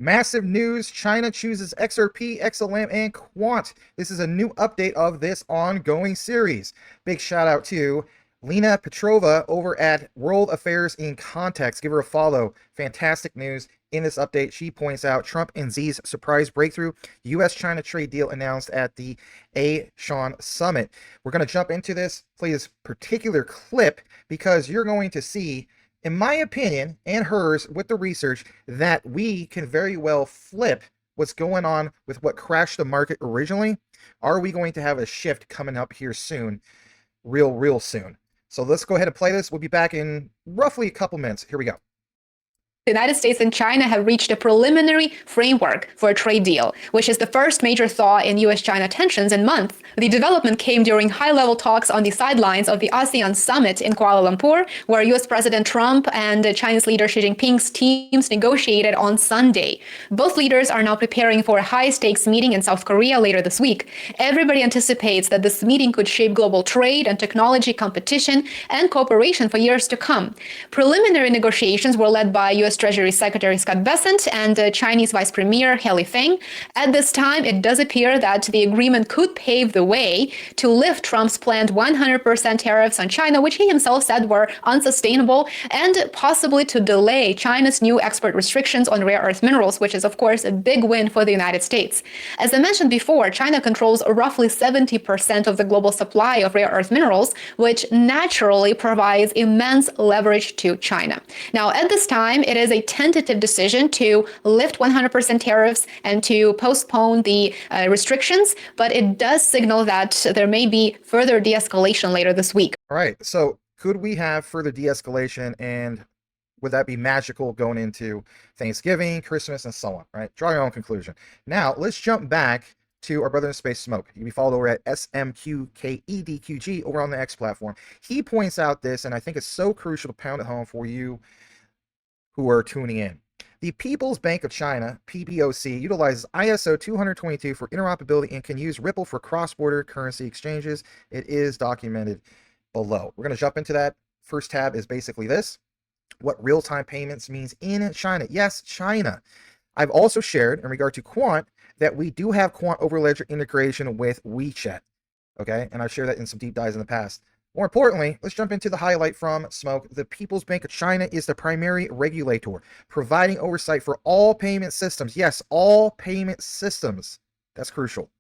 Massive news, China chooses XRP, XLM, and Quant. This is a new update of this ongoing series. Big shout out to Lena Petrova over at World Affairs in Context. Give her a follow. Fantastic news. In this update, she points out Trump and Xi's surprise breakthrough U.S.-China trade deal announced at the Issuance summit. We're going to jump into this, play this particular clip, because you're going to see, in my opinion, and hers, with the research, that we can very well flip what's going on with what crashed the market originally. Are we going to have a shift coming up here soon? Real soon. So let's go ahead and play this. We'll be back in roughly a couple minutes. Here we go. The United States and China have reached a preliminary framework for a trade deal, which is the first major thaw in US-China tensions in months. The development came during high-level talks on the sidelines of the ASEAN summit in Kuala Lumpur, where US President Trump and Chinese leader Xi Jinping's teams negotiated on Sunday. Both leaders are now preparing for a high-stakes meeting in South Korea later this week. Everybody anticipates that this meeting could shape global trade and technology competition and cooperation for years to come. Preliminary negotiations were led by US Treasury Secretary Scott Bessent and Chinese Vice Premier He Lifeng. At this time, it does appear that the agreement could pave the way to lift Trump's planned 100% tariffs on China, which he himself said were unsustainable, and possibly to delay China's new export restrictions on rare earth minerals, which is, of course, a big win for the United States. As I mentioned before, China controls roughly 70% of the global supply of rare earth minerals, which naturally provides immense leverage to China. Now, at this time, it is a tentative decision to lift 100% tariffs and to postpone the restrictions, but it does signal that there may be further de-escalation later this week. All right, so could we have further de-escalation, and would that be magical going into Thanksgiving, Christmas, and so on, right? Draw your own conclusion. Now, let's jump back to our brother in space, Smoke. You can be followed over at SMQKE over on the X platform. He points out this, and I think it's so crucial to pound it home for you who are tuning in. The People's Bank of China, PBOC, utilizes ISO 222 for interoperability and can use Ripple for cross-border currency exchanges. It is documented below. We're going to jump into that. First tab is basically this: what real-time payments means in China. Yes, China. I've also shared in regard to Quant that we do have Quant Overledger integration with WeChat. Okay, and I've shared that in some deep dives in the past. More importantly, let's jump into the highlight from Smoke. The People's Bank of China is the primary regulator, providing oversight for all payment systems. Yes, all payment systems. That's crucial.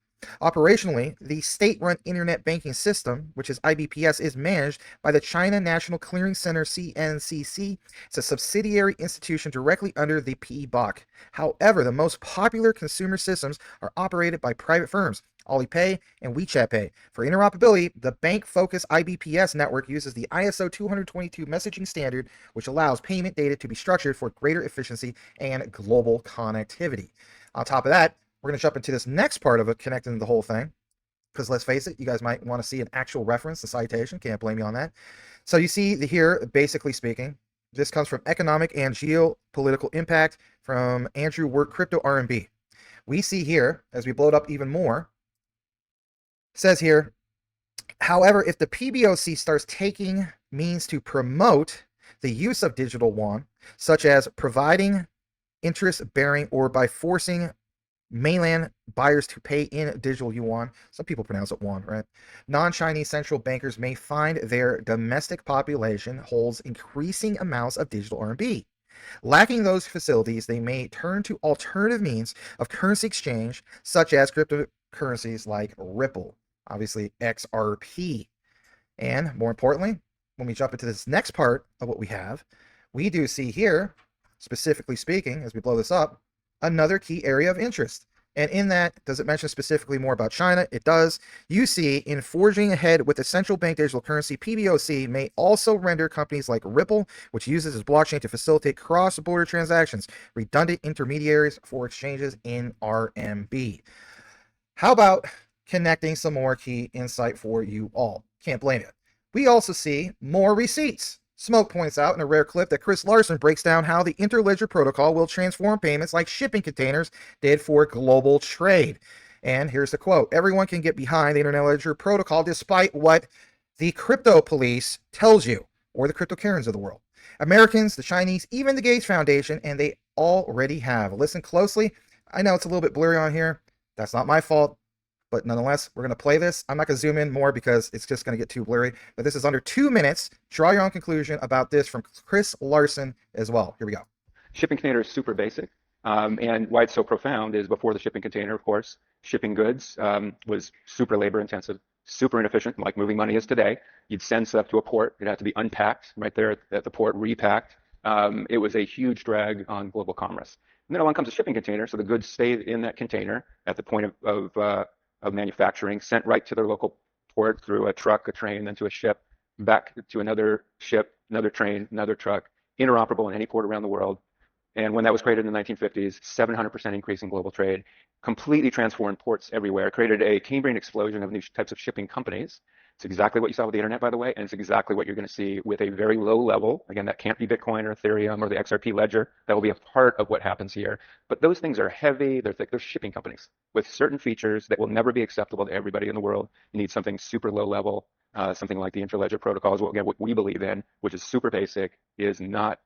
Operationally, the state-run internet banking system, which is IBPS, is managed by the China National Clearing Center, CNCC. It's a subsidiary institution directly under the PBOC. However, the most popular consumer systems are operated by private firms, Alipay and WeChat Pay. For interoperability, the bank-focused IBPS network uses the ISO 222 messaging standard, which allows payment data to be structured for greater efficiency and global connectivity. On top of that, we're going to jump into this next part of it, connecting the whole thing, because let's face it, you guys might want to see an actual reference, a citation. Can't blame you on that. So you see here, basically speaking, this comes from Economic and Geopolitical Impact from Andrew Work, Crypto RMB. We see here, as we blow it up even more, says here, however, if the PBOC starts taking means to promote the use of digital yuan, such as providing interest-bearing or by forcing mainland buyers to pay in digital yuan, some people pronounce it yuan, right? Non-Chinese central bankers may find their domestic population holds increasing amounts of digital RMB. Lacking those facilities, they may turn to alternative means of currency exchange, such as cryptocurrencies like Ripple, obviously XRP. And more importantly, when we jump into this next part of what we have, we do see here, specifically speaking, as we blow this up, another key area of interest. And in that, does it mention specifically more about China? It does. You see, in forging ahead with the central bank digital currency, PBOC may also render companies like Ripple, which uses its blockchain to facilitate cross-border transactions, redundant intermediaries for exchanges in RMB. How about connecting some more key insight for you all? Can't blame it. We also see more receipts. Smoke points out in a rare clip that Chris Larsen breaks down how the Interledger protocol will transform payments like shipping containers did for global trade. And here's the quote: everyone can get behind the Interledger protocol despite what the crypto police tells you, or the crypto Karens of the world. Americans, the Chinese, even the Gates Foundation, and they already have. Listen closely. I know it's a little bit blurry on here. That's not my fault, but nonetheless, we're going to play this. I'm not going to zoom in more because it's just going to get too blurry, but this is under 2 minutes. Draw your own conclusion about this from Chris Larsen as well. Here we go. Shipping container is super basic. And why it's so profound is before the shipping container, of course, shipping goods was super labor intensive, super inefficient, like moving money is today. You'd send stuff to a port. It had to be unpacked right there at the port, repacked. It was a huge drag on global commerce. And then along comes a shipping container. So the goods stayed in that container at the point of manufacturing, sent right to their local port through a truck, a train, then to a ship, back to another ship, another train, another truck, interoperable in any port around the world. And when that was created in the 1950s, 700% increase in global trade, completely transformed ports everywhere, created a Cambrian explosion of new types of shipping companies. It's exactly what you saw with the internet, by the way, and it's exactly what you're going to see with a very low level. Again, that can't be Bitcoin or Ethereum or the XRP ledger. That will be a part of what happens here. But those things are heavy. They're thick. They're shipping companies with certain features that will never be acceptable to everybody in the world. You need something super low level, something like the interledger protocols. Well, again, what we believe in, which is super basic, is not.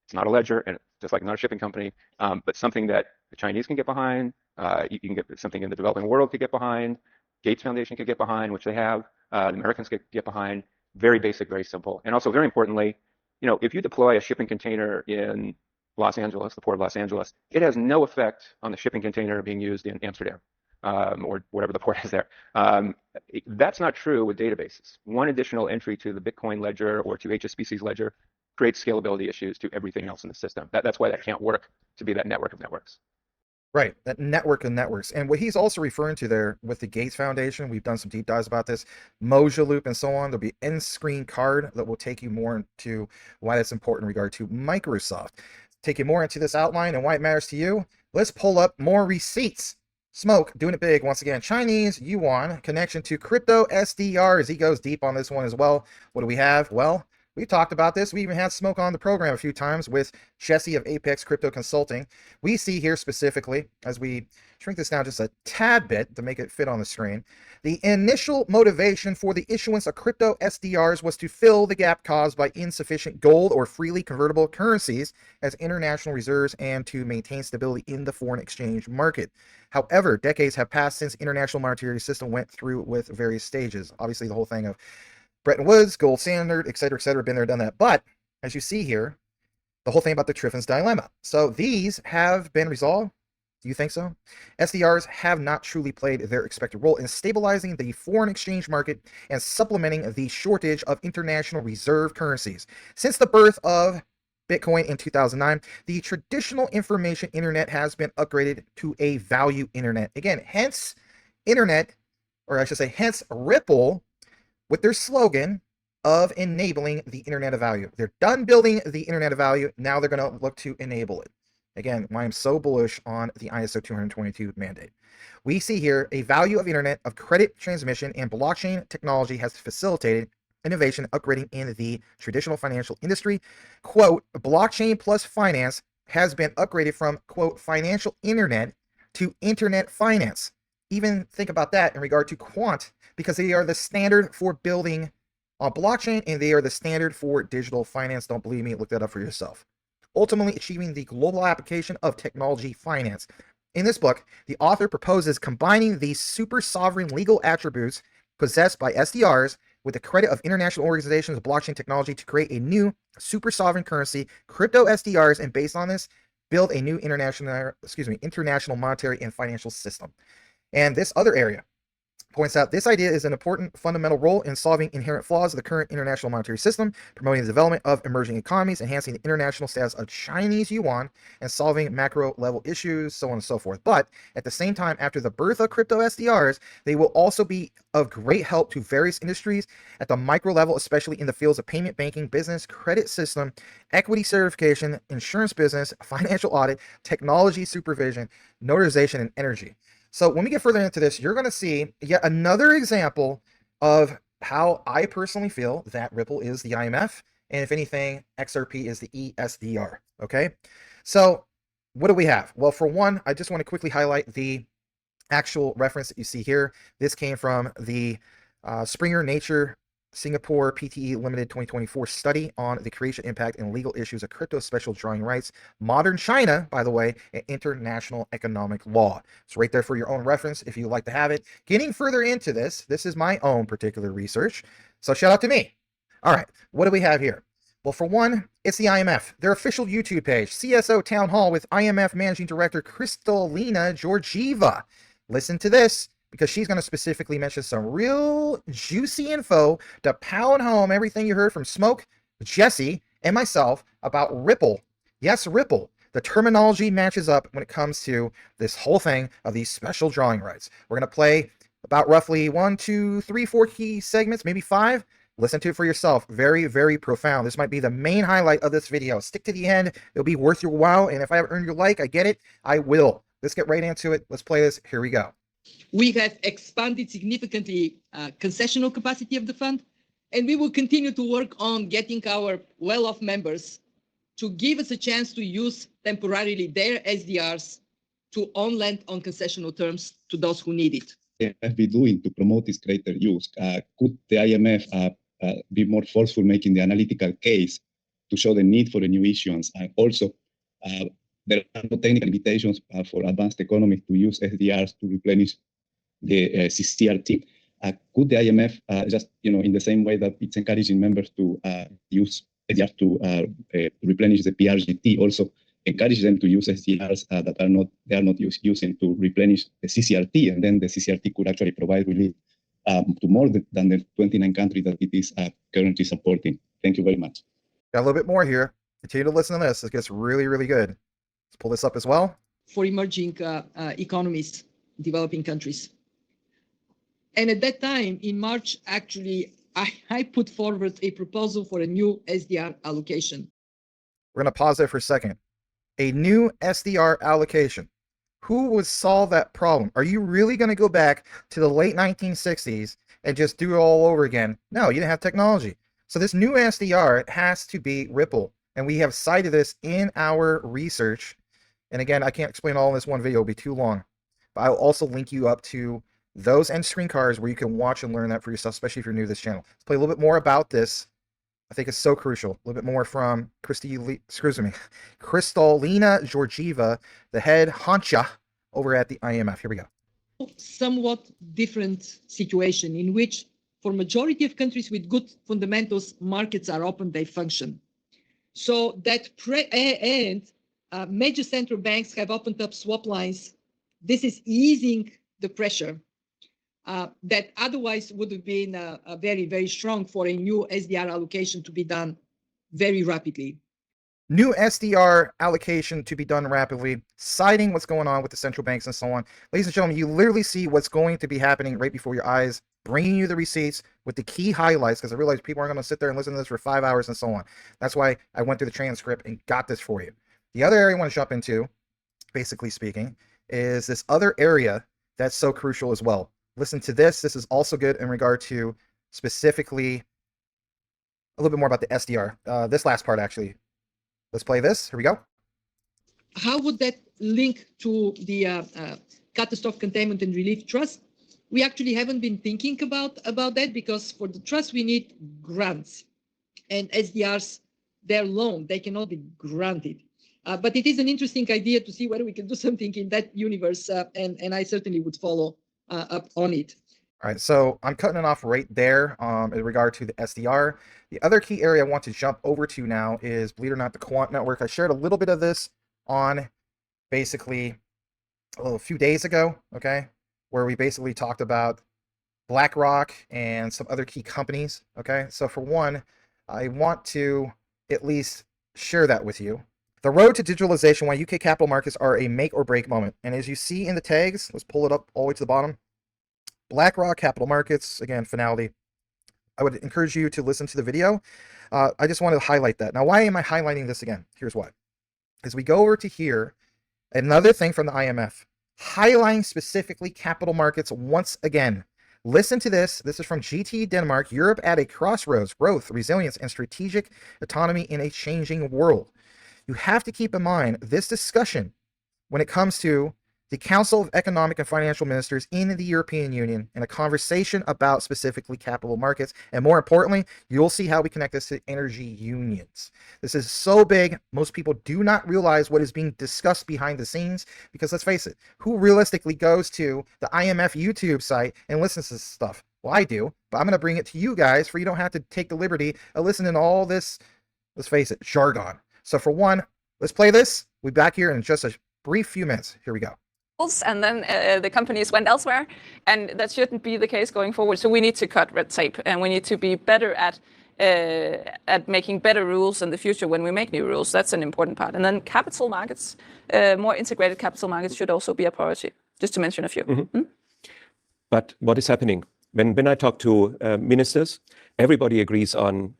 It's not a ledger, and just like not a shipping company, but something that the Chinese can get behind. You can get something in the developing world could get behind. Gates Foundation could get behind, which they have. The Americans could get behind. Very basic, very simple, and also very importantly, if you deploy a shipping container in Los Angeles, the port of Los Angeles, it has no effect on the shipping container being used in Amsterdam or whatever the port is there. That's not true with databases. One additional entry to the Bitcoin ledger or to HSBC's ledger creates scalability issues to everything else in the system. That's why that can't work to be that network of networks. Right, that network of networks. And what he's also referring to there with the Gates Foundation, we've done some deep dives about this, Moja Loop and so on. There'll be an end-screen card that will take you more into why that's important in regard to Microsoft. Take you more into this outline and why it matters to you. Let's pull up more receipts. Smoke, doing it big once again. Chinese Yuan connection to CryptoSDRs. He goes deep on this one as well. What do we have? Well, we've talked about this. We even had Smoke on the program a few times with Jesse of Apex Crypto Consulting. We see here specifically, as we shrink this down just a tad bit to make it fit on the screen, the initial motivation for the issuance of crypto SDRs was to fill the gap caused by insufficient gold or freely convertible currencies as international reserves and to maintain stability in the foreign exchange market. However, decades have passed since international monetary system went through with various stages. Obviously, the whole thing of Bretton Woods, gold standard, et cetera, been there, done that. But as you see here, the whole thing about the Triffin's dilemma. So these have been resolved. Do you think so? SDRs have not truly played their expected role in stabilizing the foreign exchange market and supplementing the shortage of international reserve currencies. Since the birth of Bitcoin in 2009, the traditional information internet has been upgraded to a value internet. Again, hence internet, or I should say, hence Ripple, with their slogan of enabling the internet of value. They're done building the internet of value. Now they're going to look to enable it. Again, why I'm so bullish on the ISO 222 mandate. We see here a value of internet of credit transmission and blockchain technology has facilitated innovation upgrading in the traditional financial industry. Quote, blockchain plus finance has been upgraded from, quote, financial internet to internet finance. Even think about that in regard to Quant, because they are the standard for building on blockchain and they are the standard for digital finance. Don't believe me? Look that up for yourself. Ultimately achieving the global application of technology finance. In this book, the author proposes combining these super sovereign legal attributes possessed by SDRs with the credit of international organizations of blockchain technology to create a new super sovereign currency, crypto SDRs, and based on this, build a new international monetary and financial system. And this other area points out this idea is an important fundamental role in solving inherent flaws of the current international monetary system, promoting the development of emerging economies, enhancing the international status of Chinese yuan, and solving macro level issues, so on and so forth. But at the same time, after the birth of crypto SDRs, they will also be of great help to various industries at the micro level, especially in the fields of payment, banking, business, credit system, equity certification, insurance business, financial audit, technology supervision, notarization, and energy. So when we get further into this, you're going to see yet another example of how I personally feel that Ripple is the IMF, and if anything, XRP is the eSDR. Okay, so what do we have? Well, for one, I just want to quickly highlight the actual reference that you see here. This came from the Springer Nature Singapore PTE Limited 2024 study on the creation, impact, and legal issues of crypto special drawing rights, modern China, by the way, and international economic law. It's right there for your own reference if you'd like to have it. Getting further into this, this is my own particular research, so shout out to me. All right, what do we have here? Well, for one, it's the IMF, their official YouTube page, CSO Town Hall with IMF Managing Director Lena Georgieva. Listen to this, because she's going to specifically mention some real juicy info to pound home everything you heard from Smoke, Jesse, and myself about Ripple. Yes, Ripple. The terminology matches up when it comes to this whole thing of these special drawing rights. We're going to play about roughly 1, 2, 3, 4 key segments, maybe 5. Listen to it for yourself. Very, very profound. This might be the main highlight of this video. Stick to the end. It'll be worth your while. And if I have earned your like, I get it, I will. Let's get right into it. Let's play this. Here we go. We have expanded significantly concessional capacity of the fund, and we will continue to work on getting our well-off members to give us a chance to use temporarily their SDRs to on-lend on concessional terms to those who need it. Have been doing to promote this greater use? Could the IMF be more forceful making the analytical case to show the need for a new issuance? Also, there are no technical limitations for advanced economies to use SDRs to replenish the CCRT. Could the IMF just, in the same way that it's encouraging members to use SDRs to replenish the PRGT, also encourage them to use SDRs that they are not using to replenish the CCRT, and then the CCRT could actually provide relief to more than the 29 countries that it is currently supporting. Thank you very much. Got a little bit more here. Continue to listen to this. It gets really, really good. Let's pull this up as well. For emerging economies, developing countries. And at that time, in March, actually, I put forward a proposal for a new SDR allocation. We're going to pause there for a second. A new SDR allocation. Who would solve that problem? Are you really going to go back to the late 1960s and just do it all over again? No, you didn't have technology. So this new SDR has to be Ripple. And we have cited this in our research. And again, I can't explain all in this one video. It'll be too long. But I'll also link you up to those end screen cards where you can watch and learn that for yourself, especially if you're new to this channel. Let's play a little bit more about this. I think it's so crucial. A little bit more from Lena Georgieva, the head honcha over at the IMF. Here we go. Somewhat different situation in which, for majority of countries with good fundamentals, markets are open, they function. So that major central banks have opened up swap lines. This is easing the pressure that otherwise would have been very, very strong for a new SDR allocation to be done very rapidly. New SDR allocation to be done rapidly, citing what's going on with the central banks and so on. Ladies and gentlemen, you literally see what's going to be happening right before your eyes, bringing you the receipts with the key highlights, because I realize people aren't going to sit there and listen to this for 5 hours and so on. That's why I went through the transcript and got this for you. The other area I want to jump into, basically speaking, is this other area that's so crucial as well. Listen to this. This is also good in regard to specifically a little bit more about the SDR. This last part, actually. Let's play this. Here we go. How would that link to the Catastrophe Containment and Relief Trust? We actually haven't been thinking about that, because for the trust, we need grants. And SDRs, they're loaned. They cannot be granted. But it is an interesting idea to see whether we can do something in that universe, and I certainly would follow up on it. All right, so I'm cutting it off right there in regard to the SDR. The other key area I want to jump over to now is, believe it or not, the Quant network. I shared a little bit of this on basically a few days ago, okay, where we basically talked about BlackRock and some other key companies, okay? So for one, I want to at least share that with you. The road to digitalization, why UK capital markets are a make or break moment. And as you see in the tags, let's pull it up all the way to the bottom. BlackRock, capital markets, again, finality. I would encourage you to listen to the video. I just wanted to highlight that. Now, why am I highlighting this again? Here's why. As we go over to here, another thing from the IMF, highlighting specifically capital markets once again. Listen to this. This is from GT Denmark, Europe at a crossroads, growth, resilience, and strategic autonomy in a changing world. You have to keep in mind this discussion when it comes to the Council of Economic and Financial Ministers in the European Union in a conversation about specifically capital markets. And more importantly, you'll see how we connect this to energy unions. This is so big, most people do not realize what is being discussed behind the scenes, because let's face it, who realistically goes to the IMF YouTube site and listens to this stuff? Well, I do, but I'm going to bring it to you guys for you don't have to take the liberty of listening to all this, let's face it, jargon. So for one, let's play this. We'll be back here in just a brief few minutes. Here we go. And then the companies went elsewhere, and that shouldn't be the case going forward. So we need to cut red tape, and we need to be better at making better rules in the future when we make new rules. That's an important part. And then capital markets, more integrated capital markets should also be a priority, just to mention a few. Mm-hmm. But what is happening? When I talk to ministers, everybody agrees on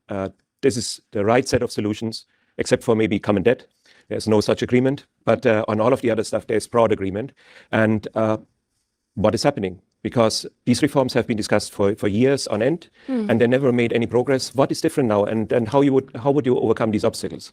this is the right set of solutions, except for maybe common debt. There's no such agreement, but on all of the other stuff, there's broad agreement. And what is happening? Because these reforms have been discussed for years on end, and they never made any progress. What is different now, and how would you overcome these obstacles?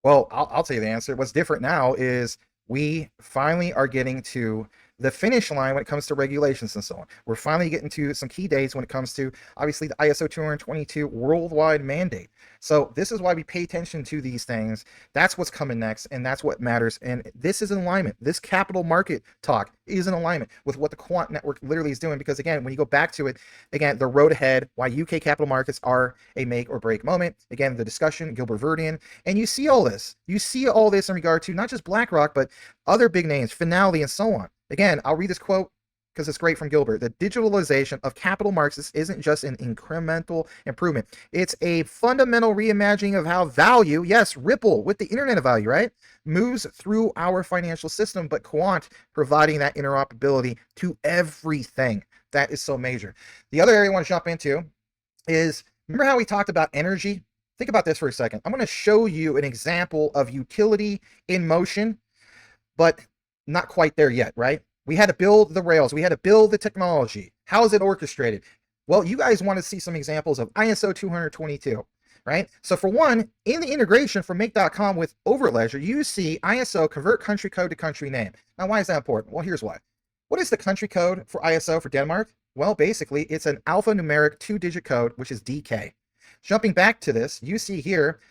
Well, I'll tell you the answer. What's different now is we finally are getting to the finish line when it comes to regulations and so on. We're finally getting to some key dates when it comes to, obviously, the ISO 222 worldwide mandate. So this is why we pay attention to these things. That's what's coming next, and that's what matters. And this is in alignment. This capital market talk is in alignment with what the Quant network literally is doing. Because again, when you go back to it, again, the road ahead, why UK capital markets are a make or break moment. Again, the discussion, Gilbert Verdian, and you see all this. You see all this in regard to not just BlackRock, but other big names, Finale, and so on. Again, I'll read this quote because it's great from Gilbert. The digitalization of capital markets isn't just an incremental improvement. It's a fundamental reimagining of how value, yes, Ripple with the Internet of Value, right, moves through our financial system, but Quant providing that interoperability to everything. That is so major. The other area I want to jump into is, remember how we talked about energy? Think about this for a second. I'm going to show you an example of utility in motion, but not quite there yet, right? We had to build the rails. We had to build the technology. How is it orchestrated? Well, you guys want to see some examples of ISO 222, right? So for one, in the integration from make.com with Overledger, you see ISO convert country code to country name. Now, why is that important? Well, here's why. What is the country code for ISO for Denmark? Well, basically, it's an alphanumeric 2-digit code, which is DK. Jumping back to this, you see here,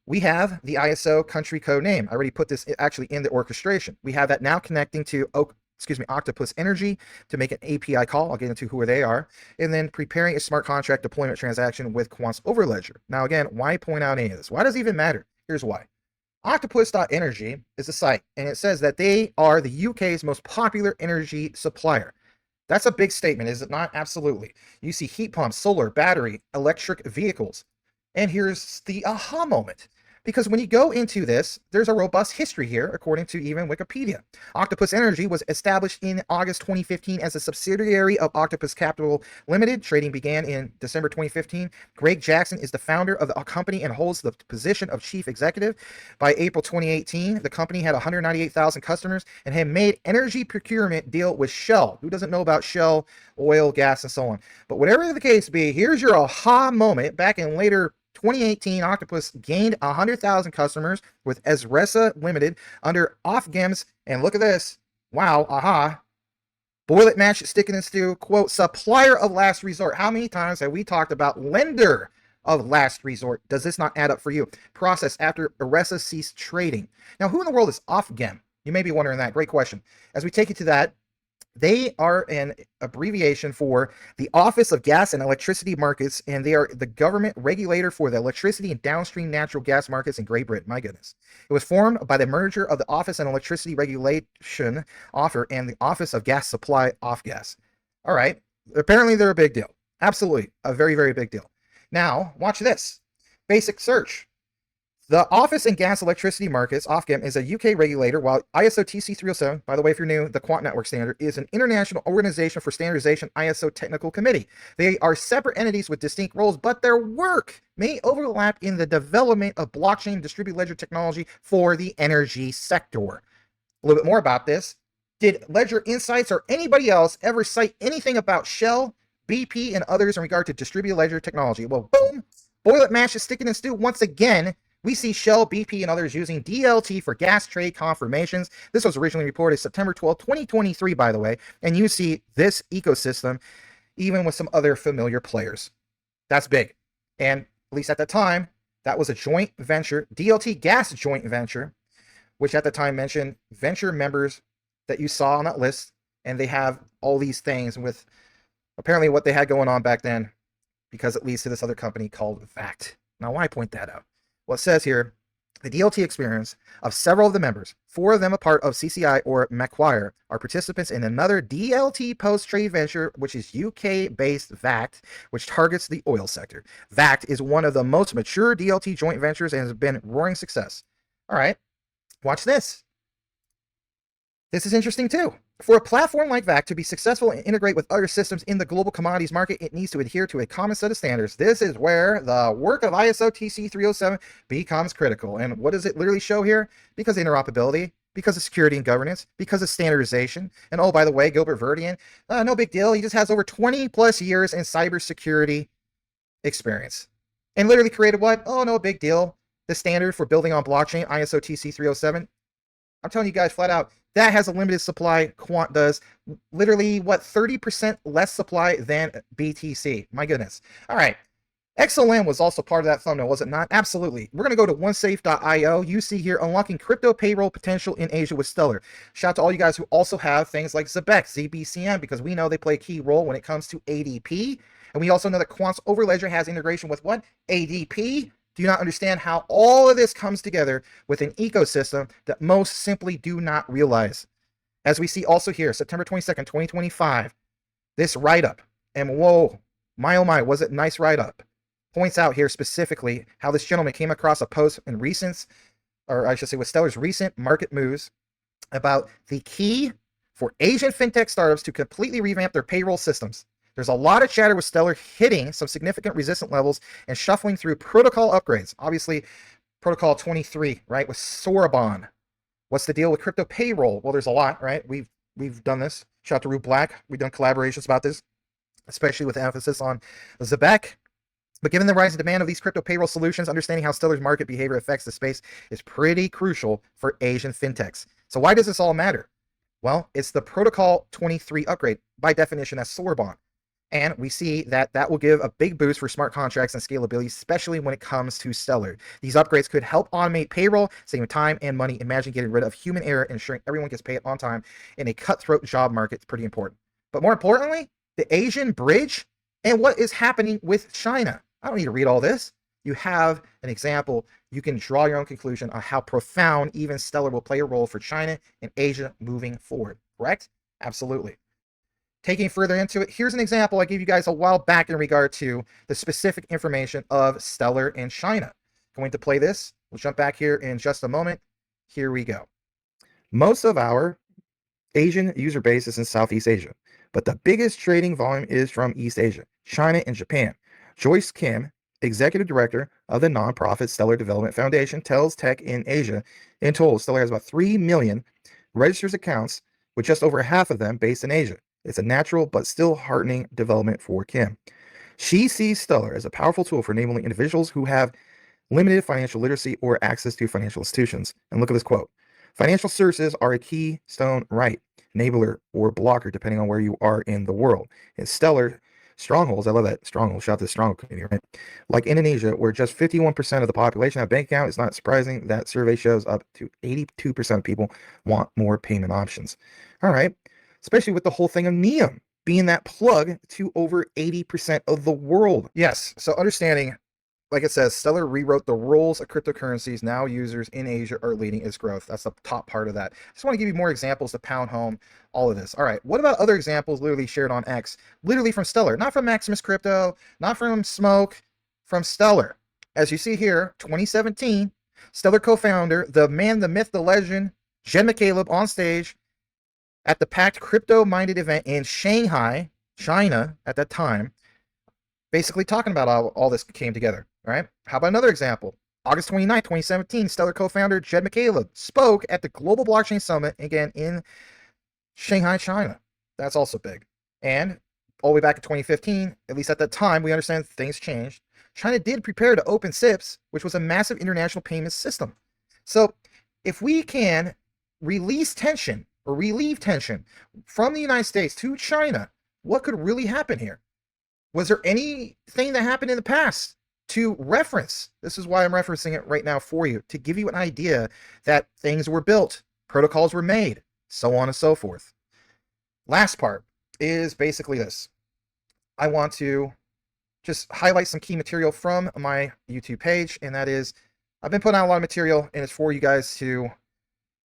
we have the ISO country code name. I already put this actually in the orchestration. We have that now connecting to Octopus Energy to make an API call. I'll get into who they are. And then preparing a smart contract deployment transaction with Quant's Overledger. Now, again, why point out any of this? Why does it even matter? Here's why. Octopus.energy is a site, and it says that they are the UK's most popular energy supplier. That's a big statement, is it not? Absolutely. You see heat pumps, solar, battery, electric vehicles. And here's the aha moment. Because when you go into this, there's a robust history here, according to even Wikipedia. Octopus Energy was established in August 2015 as a subsidiary of Octopus Capital Limited. Trading began in December 2015. Greg Jackson is the founder of the company and holds the position of chief executive. By April 2018, the company had 198,000 customers and had made energy procurement deal with Shell. Who doesn't know about Shell, oil, gas, and so on? But whatever the case be, here's your aha moment. Back in later 2018, Octopus gained 100,000 customers with Esresa Limited under Ofgem's, and look at this, wow, aha, boil it, mash it, stick it in stew, quote, supplier of last resort. How many times have we talked about lender of last resort? Does this not add up for you? Process after Esresa ceased trading. Now, who in the world is Ofgem? You may be wondering that. Great question. As we take you to that, they are an abbreviation for the Office of Gas and Electricity Markets, and they are the government regulator for the electricity and downstream natural gas markets in Great Britain. My goodness. It was formed by the merger of the Office and Electricity Regulation, OFER, and the Office of Gas Supply, Ofgas. All right. Apparently, they're a big deal. Absolutely. A very, very big deal. Now, watch this. Basic search. The Office and Gas Electricity Markets, Ofgem, is a UK regulator, while ISO TC 307, by the way, if you're new, the Quant Network standard, is an international organization for standardization ISO technical committee. They are separate entities with distinct roles, but their work may overlap in the development of blockchain distributed ledger technology for the energy sector. A little bit more about this. Did Ledger Insights or anybody else ever cite anything about Shell, BP, and others in regard to distributed ledger technology? Well, boom, boil it, mash it, stick it in stew. Once again, We see Shell, BP, and others using DLT for gas trade confirmations. This was originally reported September 12, 2023, by the way. And you see this ecosystem even with some other familiar players. That's big. And at least at the time, that was a joint venture, DLT gas joint venture, which at the time mentioned venture members that you saw on that list. And they have all these things with apparently what they had going on back then, because it leads to this other company called VAKT. Now, why point that out? Well, it says here, the DLT experience of several of the members, 4 of them a part of CCI or Macquarie, are participants in another DLT post-trade venture, which is UK-based VAKT, which targets the oil sector. VAKT is one of the most mature DLT joint ventures and has been roaring success. All right, watch this. This is interesting too. For a platform like VAKT to be successful and integrate with other systems in the global commodities market, it needs to adhere to a common set of standards. This is where the work of ISO TC 307 becomes critical. And what does it literally show here? Because of interoperability, because of security and governance, because of standardization. And oh, by the way, Gilbert Verdian, no big deal. He just has over 20 plus years in cybersecurity experience. And literally created what? Oh, no big deal. The standard for building on blockchain, ISO TC 307. I'm telling you guys flat out, that has a limited supply. Quant does literally what, 30% less supply than BTC. My goodness. All right. XLM was also part of that thumbnail, was it not? Absolutely. We're going to go to onesafe.io. You see here unlocking crypto payroll potential in Asia with Stellar. Shout out to all you guys who also have things like ZBEC, ZBCM, because we know they play a key role when it comes to ADP. And we also know that Quant's Overledger has integration with what? ADP. Do you not understand how all of this comes together with an ecosystem that most simply do not realize? As we see also here, September 22nd, 2025, this write-up, and whoa, my oh my, was it nice write-up, points out here specifically how this gentleman came across a post in recent, or I should say with Stellar's recent market moves about the key for Asian fintech startups to completely revamp their payroll systems. There's a lot of chatter with Stellar hitting some significant resistance levels and shuffling through protocol upgrades. Obviously, protocol 23, right, with Sorbonne. What's the deal with crypto payroll? Well, there's a lot, right? We've done this. Shout out to Rue Black. We've done collaborations about this, especially with emphasis on ZBEC. But given the rising demand of these crypto payroll solutions, understanding how Stellar's market behavior affects the space is pretty crucial for Asian fintechs. So why does this all matter? Well, it's the protocol 23 upgrade. By definition, that's Sorbonne. And we see that that will give a big boost for smart contracts and scalability, especially when it comes to Stellar. These upgrades could help automate payroll, saving time and money. Imagine getting rid of human error and ensuring everyone gets paid on time in a cutthroat job market. It's pretty important. But more importantly, the Asian bridge and what is happening with China. I don't need to read all this. You have an example. You can draw your own conclusion on how profound even Stellar will play a role for China and Asia moving forward. Correct? Absolutely. Taking further into it, here's an example I gave you guys a while back in regard to the specific information of Stellar and China. Going to play this. We'll jump back here in just a moment. Here we go. Most of our Asian user base is in Southeast Asia, but the biggest trading volume is from East Asia, China and Japan. Joyce Kim, executive director of the nonprofit Stellar Development Foundation, tells Tech in Asia, in total, Stellar has about 3 million registered accounts, with just over half of them based in Asia. It's a natural but still heartening development for Kim. She sees Stellar as a powerful tool for enabling individuals who have limited financial literacy or access to financial institutions. And look at this quote. Financial services are a keystone right, enabler, or blocker, depending on where you are in the world. In Stellar, strongholds, I love that, stronghold, shout out to the stronghold community, right? Like Indonesia, where just 51% of the population have a bank account, it's not surprising that survey shows up to 82% of people want more payment options. All right. Especially with the whole thing of NEOM being that plug to over 80% of the world. Yes, so understanding, like it says, Stellar rewrote the rules of cryptocurrencies. Now users in Asia are leading its growth. That's the top part of that. I just want to give you more examples to pound home all of this. All right, what about other examples literally shared on X? Literally from Stellar, not from Maximus Crypto, not from Smoke, from Stellar. As you see here, 2017, Stellar co-founder, the man, the myth, the legend, Jed McCaleb on stage at the packed crypto-minded event in Shanghai, China at that time, basically talking about how all this came together, all right? How about another example? August 29, 2017, Stellar co-founder Jed McCaleb spoke at the Global Blockchain Summit, again in Shanghai, China. That's also big. And all the way back in 2015, at least at that time, we understand things changed. China did prepare to open SIPs, which was a massive international payment system. So if we can release tension or relieve tension from the United States to China, what could really happen here? Was there anything that happened in the past to reference? This is why I'm referencing it right now for you, to give you an idea that things were built, protocols were made, so on and so forth. Last part is basically this. I want to just highlight some key material from my YouTube page, and that is, I've been putting out a lot of material, and it's for you guys to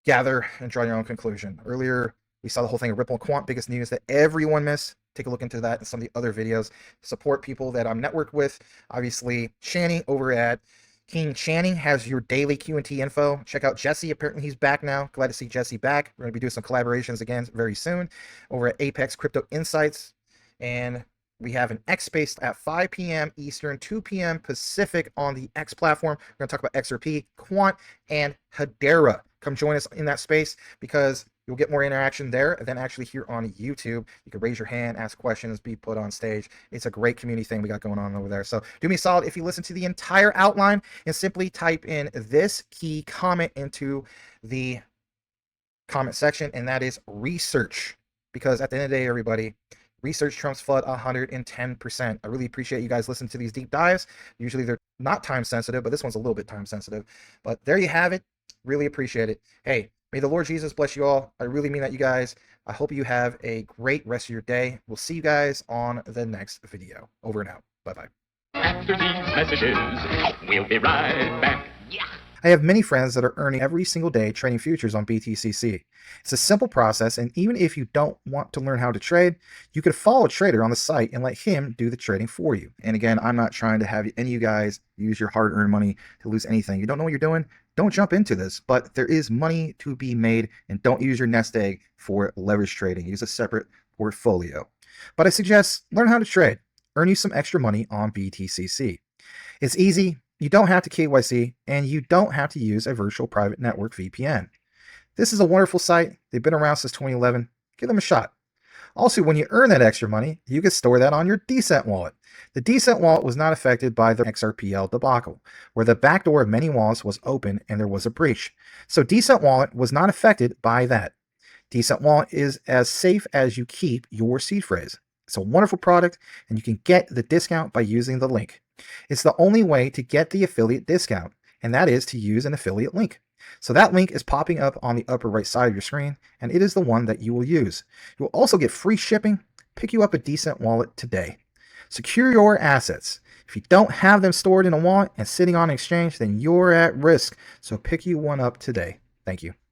gather and draw your own conclusion. Earlier, we saw the whole thing of Ripple and Quant, biggest news that everyone missed. Take a look into that and some of the other videos. Support people that I'm networked with. Obviously, Channing over at King Channing has your daily Q&T info. Check out Jesse. Apparently, he's back now. Glad to see Jesse back. We're going to be doing some collaborations again very soon over at Apex Crypto Insights. And we have an X Space at 5 p.m. Eastern, 2 p.m. Pacific on the X platform. We're going to talk about XRP, Quant, and Hedera. Come join us in that space because you'll get more interaction there than actually here on YouTube. You can raise your hand, ask questions, be put on stage. It's a great community thing we got going on over there. So do me a solid if you listen to the entire outline and simply type in this key comment into the comment section, and that is research. Because at the end of the day, everybody, research trumps FUD 110%. I really appreciate you guys listening to these deep dives. Usually they're not time sensitive, but this one's a little bit time sensitive. But there you have it. Really appreciate it. Hey, may the Lord Jesus bless you all. I really mean that, you guys. I hope you have a great rest of your day. We'll see you guys on the next video. Over and out. Bye-bye. After these messages, we'll be right back. I have many friends that are earning every single day trading futures on BTCC. It's a simple process, and even if you don't want to learn how to trade, you could follow a trader on the site and let him do the trading for you. And again, I'm not trying to have any of you guys use your hard-earned money to lose anything. You don't know what you're doing? Don't jump into this, but there is money to be made, and don't use your nest egg for leverage trading. Use a separate portfolio. But I suggest learn how to trade. Earn you some extra money on BTCC. It's easy. You don't have to KYC, and you don't have to use a virtual private network VPN. This is a wonderful site. They've been around since 2011. Give them a shot. Also, when you earn that extra money, you can store that on your Decent wallet. The Decent wallet was not affected by the XRPL debacle, where the backdoor of many wallets was open and there was a breach. So Decent wallet was not affected by that. Decent wallet is as safe as you keep your seed phrase. It's a wonderful product, and you can get the discount by using the link. It's the only way to get the affiliate discount, and that is to use an affiliate link. So that link is popping up on the upper right side of your screen, and it is the one that you will use. You will also get free shipping. Pick you up a Decent wallet today. Secure your assets. If you don't have them stored in a wallet and sitting on an exchange, then you're at risk. So pick you one up today. Thank you.